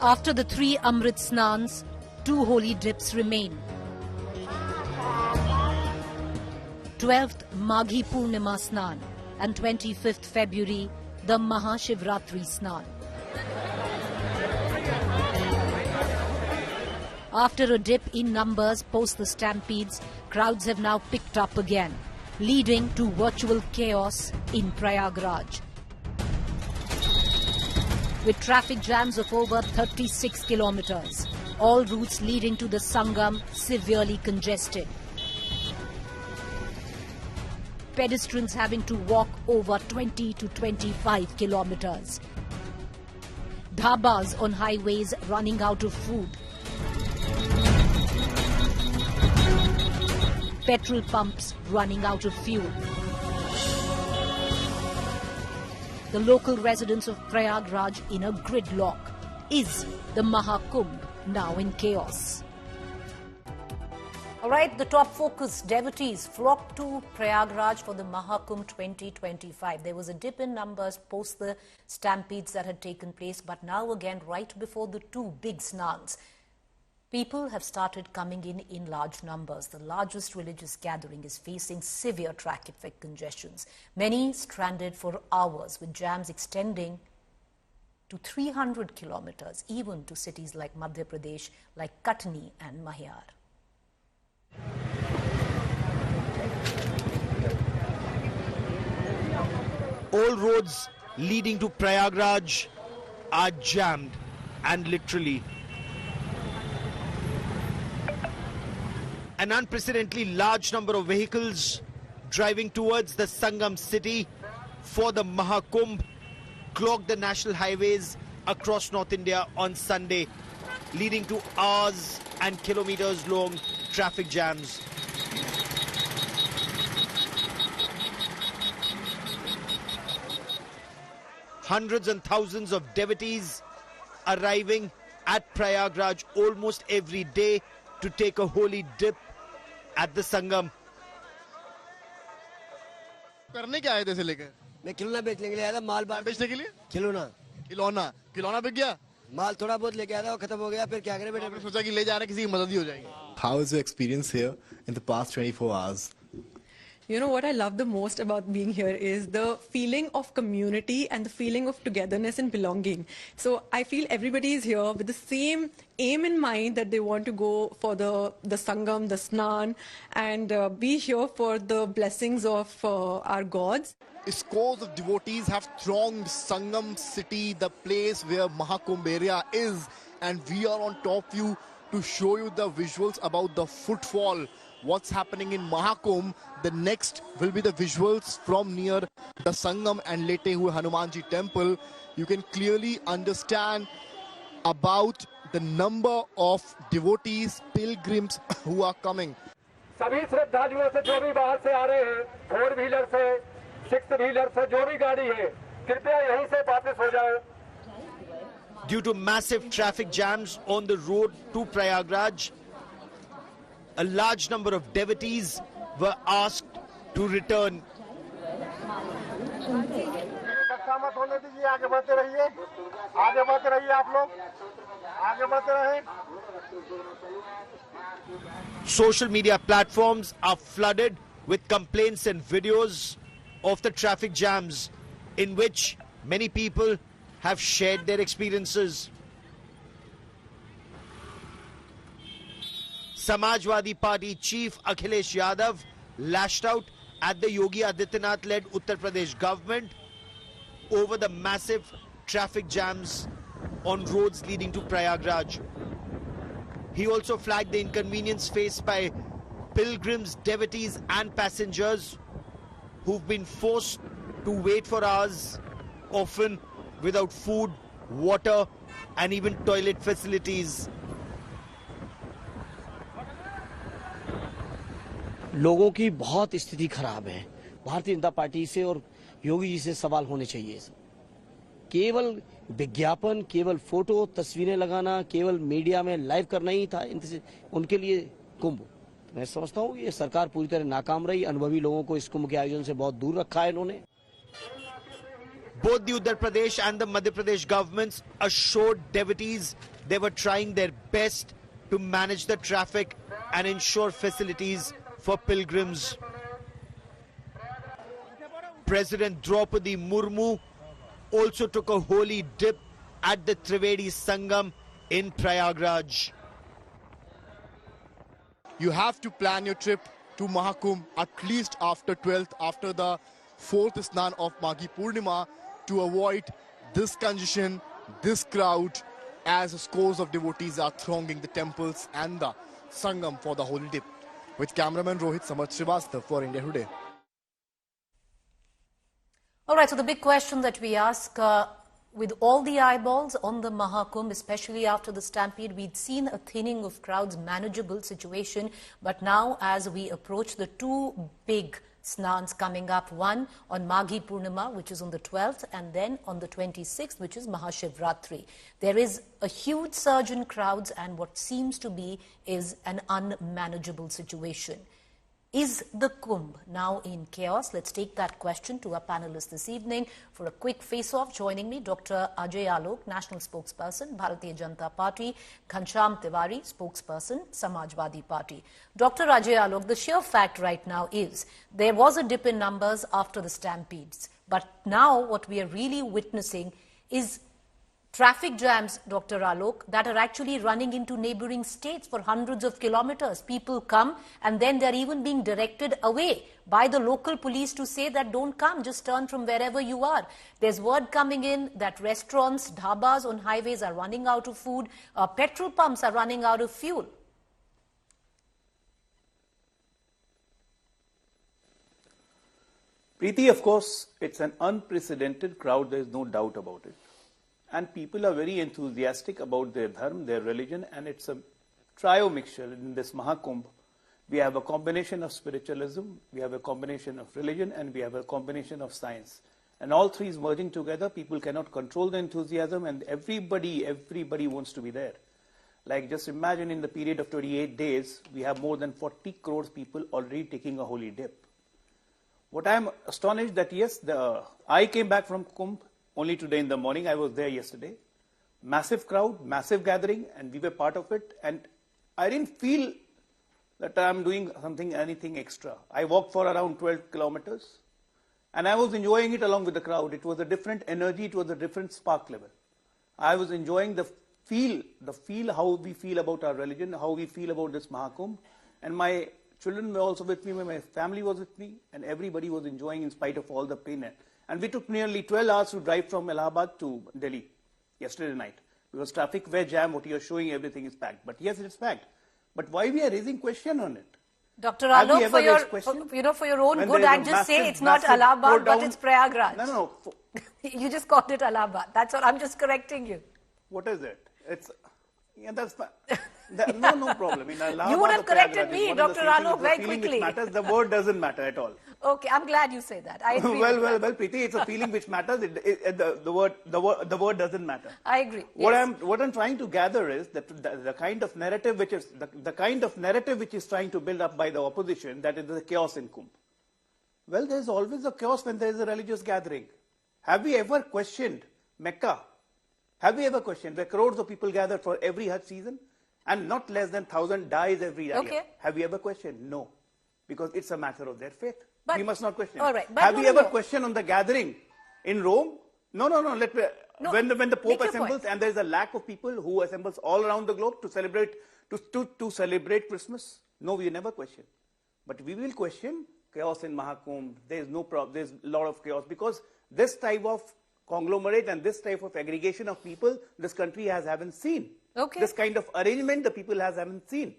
After the 3 Amrit Snans, 2 holy dips remain. 12th Maghi Purnima Snan and 25th February, the Mahashivratri Snan. After a dip in numbers post the stampedes, crowds have now picked up again, leading to virtual chaos in Prayagraj. With traffic jams of over 36 kilometers, all routes leading to the sangam severely congested. Pedestrians having to walk over 20 to 25 kilometers. Dhabas on highways running out of food. Petrol pumps running out of fuel. The local residents of Prayagraj in a gridlock. Is the Mahakumbh now in chaos? All right, the top focus, devotees flocked to Prayagraj for the Mahakumbh 2025. There was a dip in numbers post the stampedes that had taken place, but now again, right before the 2 big snans, people have started coming in large numbers. The largest religious gathering is facing severe traffic congestions. Many stranded for hours, with jams extending to 300 kilometers, even to cities like Madhya Pradesh, like Katni and Mahar. All roads leading to Prayagraj are jammed, and literally an unprecedentedly large number of vehicles driving towards the Sangam city for the Mahakumbh clogged the national highways across North India on Sunday, leading to hours and kilometers long traffic jams. Hundreds and thousands of devotees arriving at Prayagraj almost every day to take a holy dip at the Sangam. करने क्या आए थे इसे लेकर? मैं खिलौना बेचने के लिए आया था, माल बेचने के लिए? खिलौना बिक गया? माल थोड़ा बहुत लेके आया था, वो खत्म हो गया, फिर क्या करें बेटे? आपने सोचा कि ले जा रहे किसी की मदद ही हो जाएगी. How is your experience here in the past 24 hours? You know, what I love the most about being here is the feeling of community and the feeling of togetherness and belonging. So I feel everybody is here with the same aim in mind, that they want to go for the sangam, the snan, and be here for the blessings of our gods. Scores of devotees have thronged Sangam city, the place where Mahakumbh area is, and we are on top view to show you the visuals about the footfall. What's happening in Mahakumbh. The next will be the visuals from near the Sangam and Lete Hue Hanumanji temple. You can clearly understand about the number of devotees, pilgrims who are coming. सभी श्रद्धालुओं से जो भी बाहर से आ रहे हैं, 4 wheeler से, 6 व्हीलर से, जो भी गाड़ी है, कृपया यहीं से वापस हो जाए. Due to massive traffic jams on the road to Prayagraj, a large number of devotees were asked to return. Social media platforms are flooded with complaints and videos of the traffic jams, in which many people have shared their experiences. Samajwadi Party chief Akhilesh Yadav lashed out at the Yogi Adityanath-led Uttar Pradesh government over the massive traffic jams on roads leading to Prayagraj. He also flagged the inconvenience faced by pilgrims, devotees and passengers who've been forced to wait for hours, often without food, water and even toilet facilities. लोगों की बहुत स्थिति खराब है. Bharatiya Janata party से और योगी जी से सवाल होने चाहिए. केवल विज्ञापन, केवल फोटो, तस्वीरें लगाना, केवल मीडिया में लाइव करना ही था उनके लिए कुंभ. मैं समझता हूँ ये सरकार पूरी तरह नाकाम रही. अनुभवी लोगों को इस कुंभ के आयोजन से बहुत दूर रखा है इन्होंने. Both the Uttar Pradesh and the Madhya Pradesh governments assured devotees they were trying their best to manage the traffic and ensure facilities for pilgrims. President Draupadi Murmu also took a holy dip at the Trivedi Sangam in Prayagraj. You have to plan your trip to Mahakumbh at least after 12th, after the 4th Snan of Maghi Purnima, to avoid this congestion, this crowd, as scores of devotees are thronging the temples and the Sangam for the holy dip. With cameraman Rohit Samarth Srivastava for India Today. All right, so the big question that we ask, with all the eyeballs on the Mahakumbh, especially after the stampede, we'd seen a thinning of crowds, manageable situation. But now, as we approach the two big snans coming up, one on Maghi Purnima, which is on the 12th, and then on the 26th, which is Mahashivratri, there is a huge surge in crowds, and what seems to be is an unmanageable situation. Is the Kumbh now in chaos? Let's take that question to our panelists this evening. For a quick face-off, joining me, Dr. Ajay Alok, National Spokesperson, Bharatiya Janata Party, Ghanshyam Tiwari, Spokesperson, Samajwadi Party. Dr. Ajay Alok, the sheer fact right now is there was a dip in numbers after the stampedes. But now what we are really witnessing is traffic jams, Dr. Alok, that are actually running into neighbouring states for hundreds of kilometres. People come and then they're even being directed away by the local police to say that don't come, just turn from wherever you are. There's word coming in that restaurants, dhabas on highways are running out of food, petrol pumps are running out of fuel. Preeti, of course, it's an unprecedented crowd, there is no doubt about it. And people are very enthusiastic about their dharma, their religion, and it's a trio mixture in this Mahakumbh. We have a combination of spiritualism, we have a combination of religion, and we have a combination of science. And all three is merging together. People cannot control the enthusiasm, and everybody wants to be there. Like, just imagine in the period of 28 days, we have more than 40 crores people already taking a holy dip. What I am astonished that, yes, I came back from Kumbh only today in the morning. I was there yesterday. Massive crowd, massive gathering, and we were part of it. And I didn't feel that I'm doing anything extra. I walked for around 12 kilometers, and I was enjoying it along with the crowd. It was a different energy, it was a different spark level. I was enjoying the feel, how we feel about our religion, how we feel about this Mahakumbh. And my children were also with me, my family was with me, and everybody was enjoying in spite of all the pain. And we took nearly 12 hours to drive from Allahabad to Delhi yesterday night. Because traffic were jammed, what you're showing, everything is packed. But yes, it's packed. But why we are raising question on it? Dr. Alok, for your own good, I just say it's not Allahabad, but it's Prayagraj. No. You just called it Allahabad. That's all. I'm just correcting you. What is it? No problem. In Allahabad, you would have corrected me, Dr. Alok, very quickly. Matters. The word doesn't matter at all. Okay, I'm glad you say that. I agree. Well, Preeti, it's a feeling which matters. The word doesn't matter. I agree. What I'm trying to gather is that the kind of narrative which is trying to build up by the opposition, that is the chaos in Kumbh. Well, there's always a chaos when there is a religious gathering. Have we ever questioned Mecca? Have we ever questioned where crores of people gather for every Hajj season, and not less than 1,000 dies every year? Okay. Have we ever questioned? No, because it's a matter of their faith. But, we must not question. All right, but have we ever questioned on the gathering in Rome? No. When the Pope assembles and there is a lack of people who assembles all around the globe to celebrate to celebrate Christmas, no, we never question. But we will question chaos in Mahakumbh. There is no problem. There is a lot of chaos because this type of conglomerate and this type of aggregation of people this country haven't seen. Okay. This kind of arrangement the people haven't seen.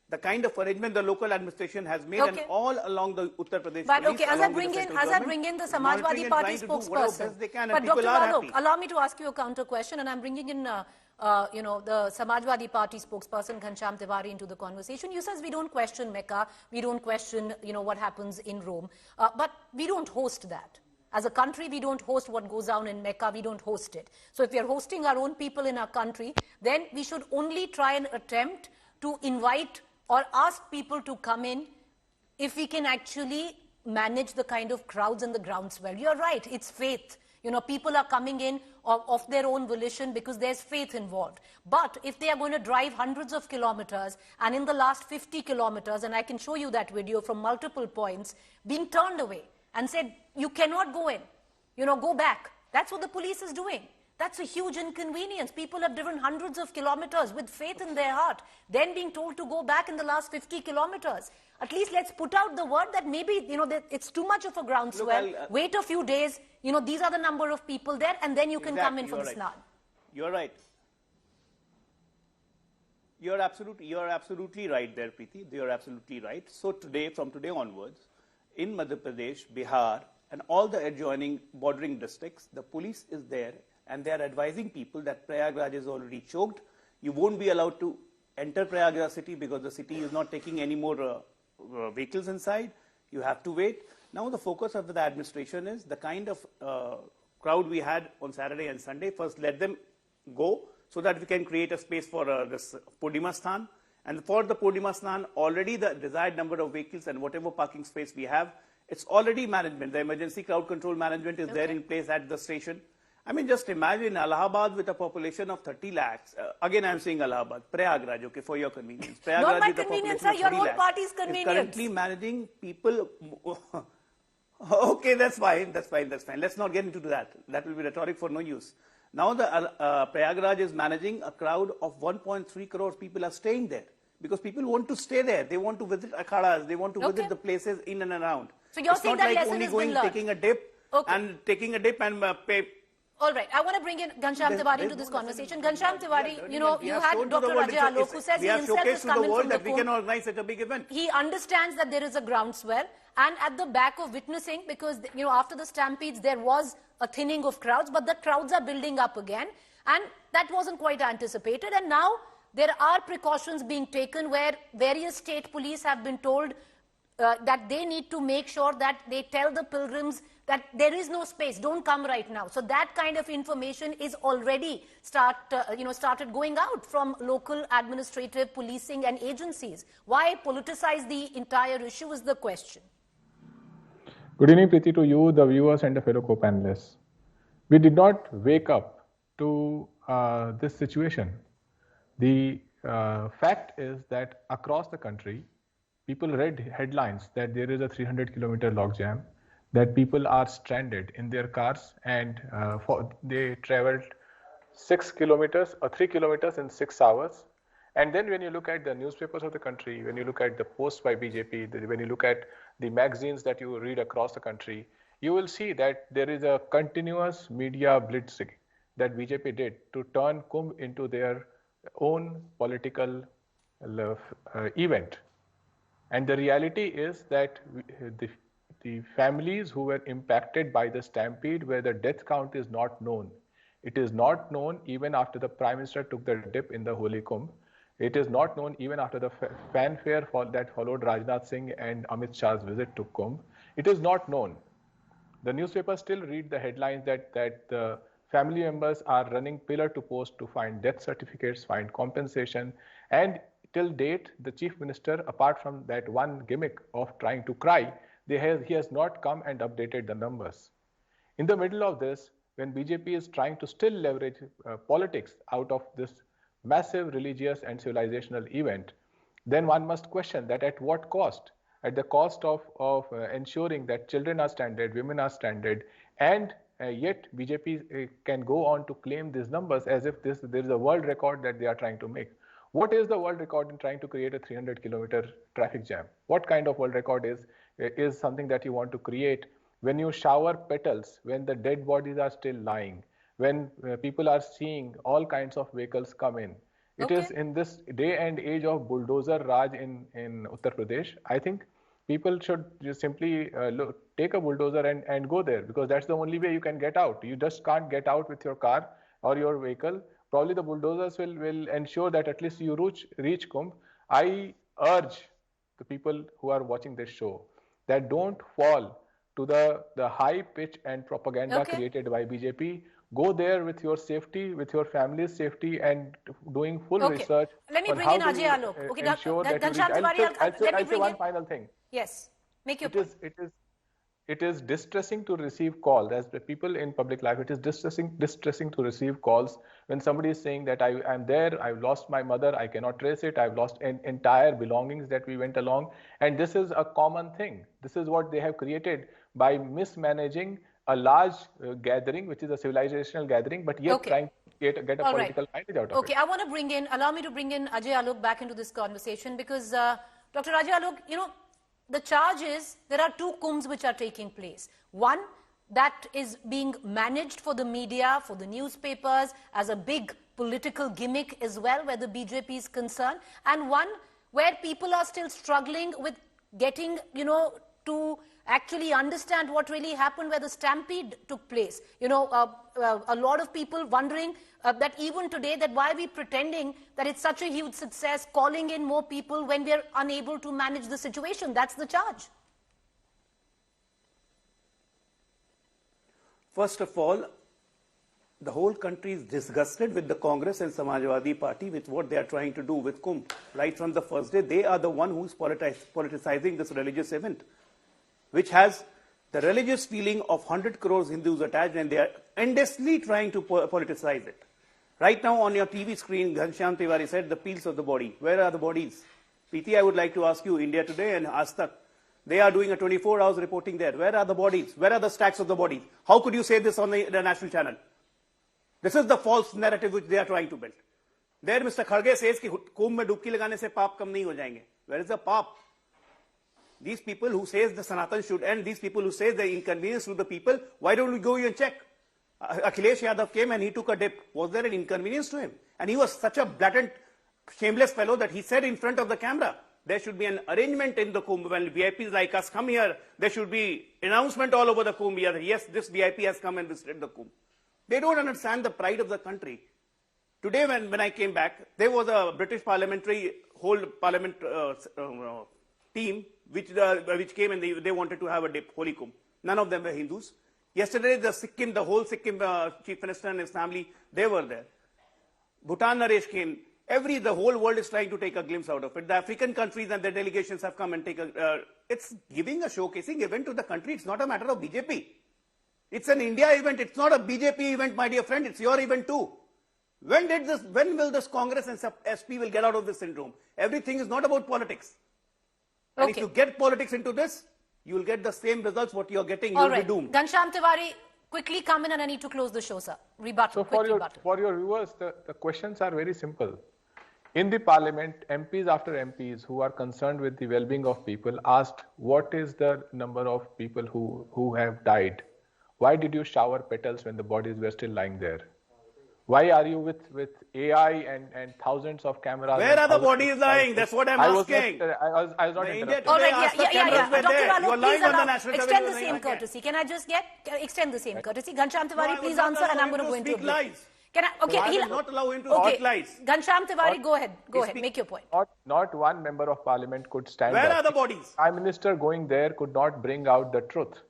The kind of arrangement the local administration has made, and all along the Uttar Pradesh. But okay, as I bring in the Samajwadi Party spokesperson. But Dr. Alok, allow me to ask you a counter question, and I'm bringing in the Samajwadi Party spokesperson Ghanshyam Tiwari into the conversation. You says we don't question Mecca, we don't question what happens in Rome, but we don't host that. As a country, we don't host what goes down in Mecca, we don't host it. So if we are hosting our own people in our country, then we should only try and attempt to invite or ask people to come in if we can actually manage the kind of crowds and the groundswell. You're right, it's faith. You know, people are coming in of their own volition because there's faith involved. But if they are going to drive hundreds of kilometers, and in the last 50 kilometers, and I can show you that video from multiple points, being turned away and said, you cannot go in, you know, go back. That's what the police is doing. That's a huge inconvenience. People have driven hundreds of kilometers with faith in their heart, then being told to go back in the last 50 kilometers. At least let's put out the word that maybe, you know, that it's too much of a groundswell. Wait a few days, you know, these are the number of people there, and then you can come in for the snan. You're right. You're absolutely right there, Preeti. You're absolutely right. So from today onwards, in Madhya Pradesh, Bihar, and all the adjoining bordering districts, the police is there, and they are advising people that Prayagraj is already choked. You won't be allowed to enter Prayagraj city because the city is not taking any more vehicles inside. You have to wait. Now the focus of the administration is the kind of crowd we had on Saturday and Sunday. First, let them go so that we can create a space for this Purnima Sthan. And for the Purnima Sthan, already the desired number of vehicles and whatever parking space we have, it's already management. The emergency crowd control management is there in place at the station. I mean, just imagine Allahabad with a population of 30 lakhs. Again, I'm saying Allahabad, Prayagraj, okay, for your convenience. Prayagraj not my convenience, sir, your own party's convenience. Is currently managing people. Okay, that's fine. Let's not get into that. That will be rhetoric for no use. Now the Prayagraj is managing a crowd of 1.3 crores people are staying there because people want to stay there. They want to visit akhadas. They want to visit the places in and around. So you're saying that lesson is only going, taking a dip and pay. All right, I want to bring in Ghanshyam Tiwari into this conversation. Ghanshyam Tiwari, you know, you had Dr. Ajay Alok, who says he himself is coming from the Kumbh. We can organize such a big event. He understands that there is a groundswell, and at the back of witnessing, because, you know, after the stampedes, there was a thinning of crowds, but the crowds are building up again, and that wasn't quite anticipated. And now there are precautions being taken where various state police have been told that they need to make sure that they tell the pilgrims that there is no space, don't come right now. So that kind of information is already started going out from local administrative policing and agencies. Why politicize the entire issue is the question. Good evening, Preeti, to you, the viewers and the fellow co-panelists. We did not wake up to this situation. The fact is that across the country, people read headlines that there is a 300-kilometer logjam, that people are stranded in their cars, and they traveled 6 kilometers or 3 kilometers in 6 hours. And then when you look at the newspapers of the country, when you look at the posts by BJP, when you look at the magazines that you read across the country, you will see that there is a continuous media blitzing that BJP did to turn Kumbh into their own political event. And the reality is that the families who were impacted by the stampede, where the death count is not known. It is not known even after the Prime Minister took the dip in the Holy Kumbh. It is not known even after the fanfare that followed Rajnath Singh and Amit Shah's visit to Kumbh. It is not known. The newspapers still read the headlines that the family members are running pillar to post to find death certificates, find compensation, and till date, the Chief Minister, apart from that one gimmick of trying to cry, he has not come and updated the numbers. In the middle of this, when BJP is trying to still leverage politics out of this massive religious and civilizational event, then one must question that at what cost? At the cost of ensuring that children are stranded, women are stranded, and yet BJP can go on to claim these numbers as if there is a world record that they are trying to make. What is the world record in trying to create a 300-kilometer traffic jam? What kind of world record is something that you want to create when you shower petals, when the dead bodies are still lying, when people are seeing all kinds of vehicles come in? It is in this day and age of bulldozer Raj in Uttar Pradesh. I think people should just simply take a bulldozer and go there, because that's the only way you can get out. You just can't get out with your car or your vehicle. Probably the bulldozers will ensure that at least you reach Kumbh. I urge the people who are watching this show that don't fall to the high pitch and propaganda created by BJP. Go there with your safety, with your family's safety, and doing full research. Let me bring in Ajay Alok. Ensure that I'll say one final thing. Yes, make your point. It is it is distressing to receive calls. As the people in public life, it is distressing to receive calls when somebody is saying that I'm there, I've lost my mother, I cannot trace it, I've lost entire belongings that we went along. And this is a common thing. This is what they have created by mismanaging a large gathering, which is a civilizational gathering, but yet trying to get a political mileage out of it. Okay, I want to allow me to bring in Ajay Alok back into this conversation, because Dr. Ajay Alok, the charge is there are two kumbhs which are taking place. One that is being managed for the media, for the newspapers, as a big political gimmick as well, where the BJP is concerned, and one where people are still struggling with getting, to actually understand what really happened, where the stampede took place. A lot of people wondering that even today, that why are we pretending that it's such a huge success, calling in more people when we are unable to manage the situation. That's the charge. First of all, the whole country is disgusted with the Congress and Samajwadi Party with what they are trying to do with Kumbh. Right from the first day, they are the one who's politicizing this religious event, which has the religious feeling of 100 crores Hindus attached, and they are endlessly trying to politicize it. Right now on your TV screen, Ghanshyam Tiwari said the peels of the body. Where are the bodies? Preeti, I would like to ask you, India Today and Aaj Tak, they are doing a 24 hours reporting there. Where are the bodies? Where are the stacks of the bodies? How could you say this on the national channel? This is the false narrative which they are trying to build. There Mr. Kharge says that Kumbh mein dubki lagane se paap kam nahi ho jayenge. Where is the paap? These people who says the Sanatan should end, these people who say the inconvenience to the people, why don't we go and check? Akhilesh Yadav came and he took a dip. Was there an inconvenience to him? And he was such a blatant, shameless fellow that he said in front of the camera, there should be an arrangement in the Kumbh. When VIPs like us come here, there should be announcement all over the Kumbh here. Yes, this VIP has come and visited the Kumbh. They don't understand the pride of the country. Today when I came back, there was a British parliamentary whole parliament team which came and they wanted to have a dip, Holy Kumbh. None of them were Hindus. Yesterday, the whole Sikkim chief minister and his family, they were there. Bhutan Naresh came. The whole world is trying to take a glimpse out of it. The African countries and their delegations have come and it's giving a showcasing event to the country. It's not a matter of BJP. It's an India event. It's not a BJP event, my dear friend. It's your event too. When will this Congress and SP will get out of this syndrome? Everything is not about politics. And if you get politics into this, you will get the same results what you are getting. You will be doomed. Ghanshyam Tiwari, quickly come in, and I need to close the show, sir. Rebuttal. So for your viewers, the questions are very simple. In the parliament, MPs after MPs who are concerned with the well-being of people asked, what is the number of people who have died? Why did you shower petals when the bodies were still lying there? Why are you with AI and thousands of cameras? Where are the bodies lying? That's what I'm asking. I was not interrupted. All right, Dr. Alok, please extend the same courtesy. Can I just extend the same courtesy? Ghanshyam Tiwari, please answer, and I'm going to go into it. I will not allow him to speak lies. Ghanshyam Tiwari, go ahead. Go ahead. Make your point. Not one member of parliament could stand Where up. are the bodies? Prime Minister going there could not bring out the truth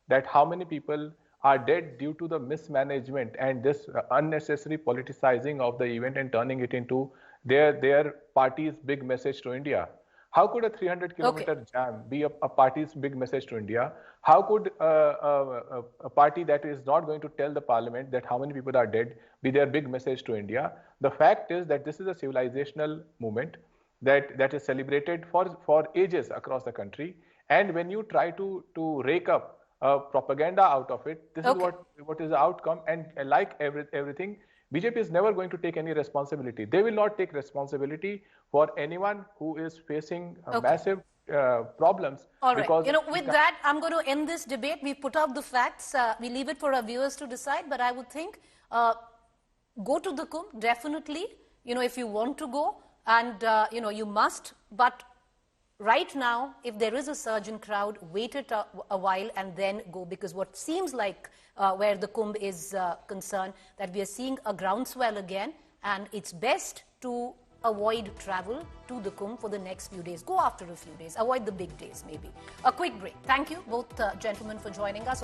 that how many people are dead due to the mismanagement and this unnecessary politicizing of the event and turning it into their party's big message to India. How could a 300-kilometer jam be a party's big message to India? How could a party that is not going to tell the parliament that how many people are dead be their big message to India? The fact is that this is a civilizational movement that is celebrated for ages across the country. And when you try to rake up propaganda out of it, this is what is the outcome. And like everything, BJP is never going to take any responsibility. They will not take responsibility for anyone who is facing massive problems. All right. With that, I'm going to end this debate. We've put out the facts. We leave it for our viewers to decide. But I would think go to the Kumbh, definitely, if you want to go. And, you must. But right now, if there is a surge in crowd, wait it a while and then go, because what seems like where the Kumbh is concerned, that we are seeing a groundswell again, and it's best to avoid travel to the Kumbh for the next few days. Go after a few days. Avoid the big days, maybe. A quick break. Thank you, both gentlemen, for joining us.